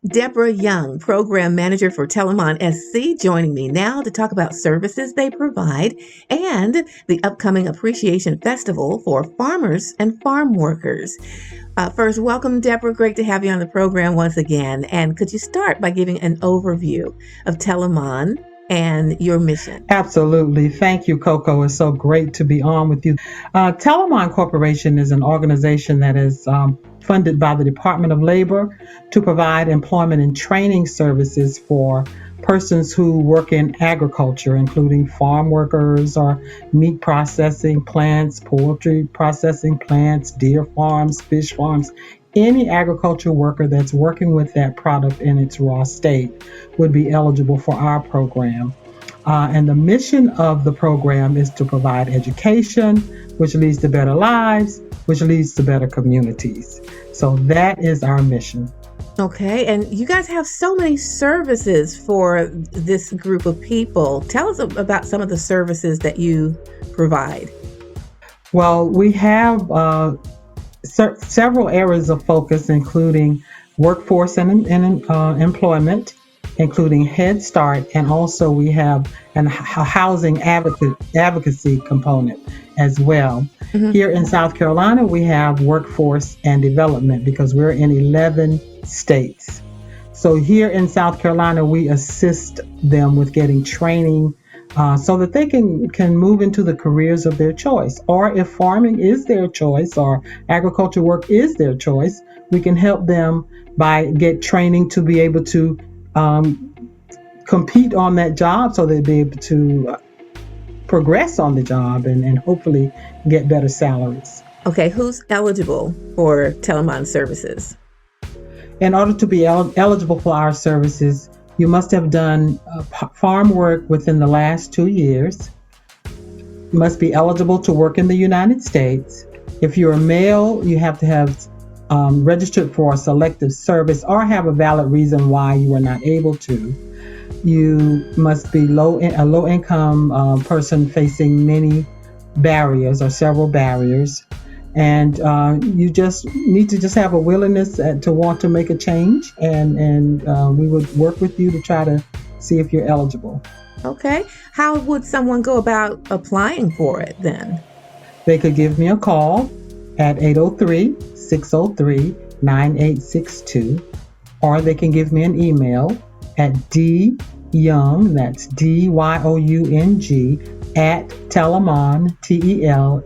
Deborah Young, Program Manager for TELAMON SC, joining me now to talk about services they provide and the upcoming Appreciation Festival for farmers and farm workers. First, welcome, Deborah. Great to have you on the program once again. And could you start by giving an overview of TELAMON and your mission? Absolutely. Thank you, Koko. It's so great to be on with you. Telamon Corporation is an organization that is funded by the Department of Labor to provide employment and training services for persons who work in agriculture, including farm workers or meat processing plants, poultry processing plants, deer farms, fish farms. Any agricultural worker that's working with that product in its raw state would be eligible for our program. And the mission of the program is to provide education, which leads to better lives, which leads to better communities. So that is our mission. Okay, and you guys have so many services for this group of people. Tell us about some of the services that you provide. Well, we have several areas of focus, including workforce and employment, including Head Start, and also we have a housing advocacy component as well. Mm-hmm. Here in South Carolina, we have workforce and development because we're in 11 states. So here in South Carolina, we assist them with getting training so that they can move into the careers of their choice. Or if farming is their choice or agriculture work is their choice, we can help them by get training to be able to compete on that job so they'll be able to progress on the job and hopefully get better salaries. Okay, who's eligible for TELAMON services? In order to be eligible for our services, you must have done farm work within the last 2 years. You must be eligible to work in the United States. If you're a male, you have to have registered for a selective service or have a valid reason why you were not able to. You must be a low-income person facing many barriers or several barriers. And you just need to have a willingness to want to make a change, and we would work with you to try to see if you're eligible. Okay, how would someone go about applying for it then? They could give me a call at 803-603-9862, or they can give me an email at dyoung, that's DYOUNG, at telamon, TELAMON.org.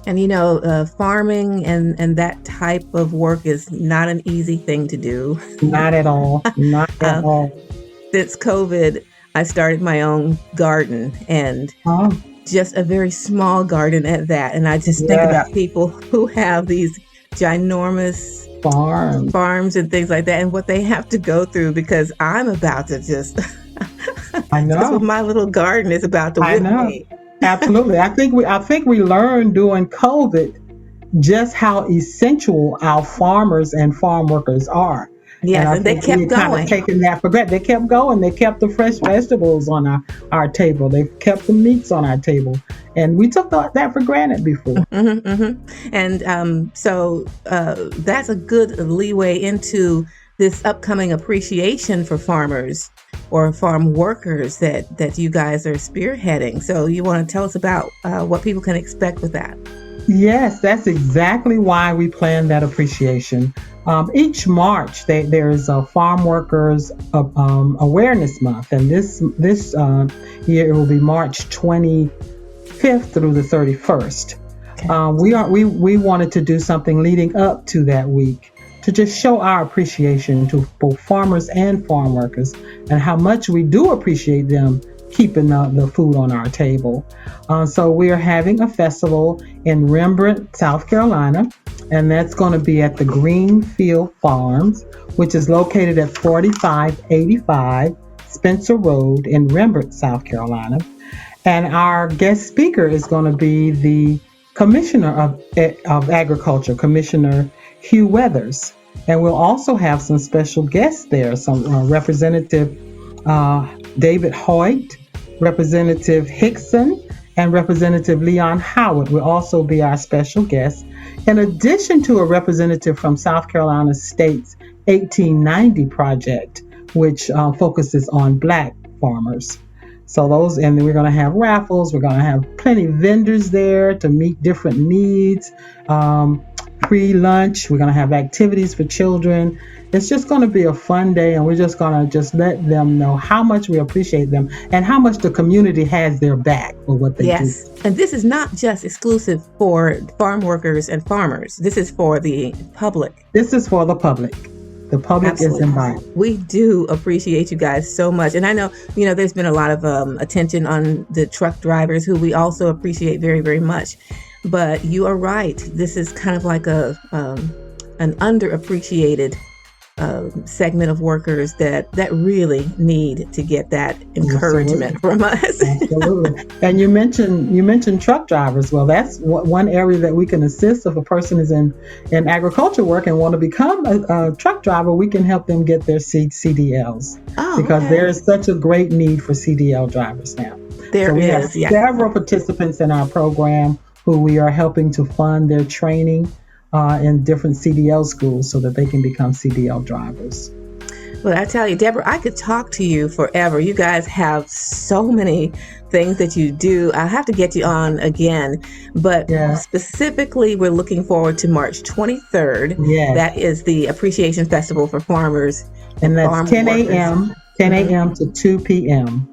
And farming and that type of work is not an easy thing to do. Not at all. Not at all. Since COVID, I started my own garden, and just a very small garden at that. And I just think about people who have these ginormous farms and things like that, and what they have to go through, because I'm about to just I know. Just with my little garden is about to whip me. Absolutely. I think we learned during COVID just how essential our farmers and farm workers are. Yes, and they kept going. Kind of taking that for granted. They kept going. They kept the fresh vegetables on our table. They kept the meats on our table. And we took that for granted before. Mm-hmm, mm-hmm. And so that's a good leeway into this upcoming appreciation for farmers or farm workers that you guys are spearheading. So you want to tell us about what people can expect with that? Yes, that's exactly why we plan that appreciation. Each March, there is a Farm Workers Awareness Month, and this year it will be March 25th through the 31st. Okay. We wanted to do something leading up to that week to just show our appreciation to both farmers and farm workers and how much we do appreciate them keeping the food on our table. So we are having a festival in Rembrandt, South Carolina, and that's going to be at the Greenfield Farms, which is located at 4585 Spencer Road in Rembrandt, South Carolina. And our guest speaker is going to be the Commissioner of Agriculture, Commissioner Hugh Weathers. And we'll also have some special guests there, some Representative David Hoyt, Representative Hickson, and Representative Leon Howard will also be our special guest, in addition to a representative from South Carolina State's 1890 project, which focuses on Black farmers. So those, and we're going to have raffles. We're going to have plenty of vendors there to meet different needs. Pre-lunch, we're going to have activities for children. It's just going to be a fun day, and we're just going to just let them know how much we appreciate them and how much the community has their back for what they do. Yes. And this is not just exclusive for farm workers and farmers. This is for the public. This is for the public. The public Absolutely. is invited. We do appreciate you guys so much. And I know, there's been a lot of attention on the truck drivers, who we also appreciate very, very much. But you are right. This is kind of like an underappreciated segment of workers that really need to get that encouragement from us. Absolutely. And you mentioned truck drivers. Well, that's one area that we can assist. If a person is in agriculture work and want to become a truck driver, we can help them get their CDLs, because there is such a great need for CDL drivers now. We have several participants in our program who we are helping to fund their training in different CDL schools so that they can become CDL drivers. Well, I tell you, Deborah, I could talk to you forever. You guys have so many things that you do. I'll have to get you on again. But specifically, we're looking forward to March 23rd. Yes. That is the Appreciation Festival for Farmers. And that's 10 a.m. to 2 p.m.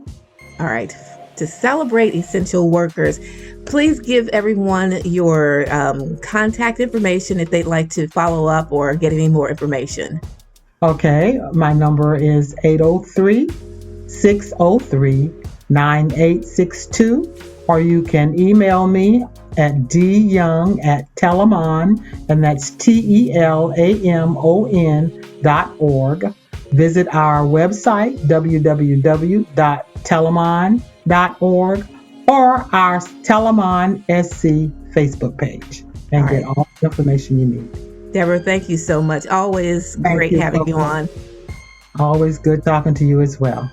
All right. To celebrate essential workers, please give everyone your contact information if they'd like to follow up or get any more information. Okay, my number is 803-603-9862, or you can email me at dyoung@telamon, and that's TELAMON.org. Visit our website, www.telamon.org, or our Telamon SC Facebook page, and get all the information you need. Deborah, thank you so much. Always great having you on. Always good talking to you as well.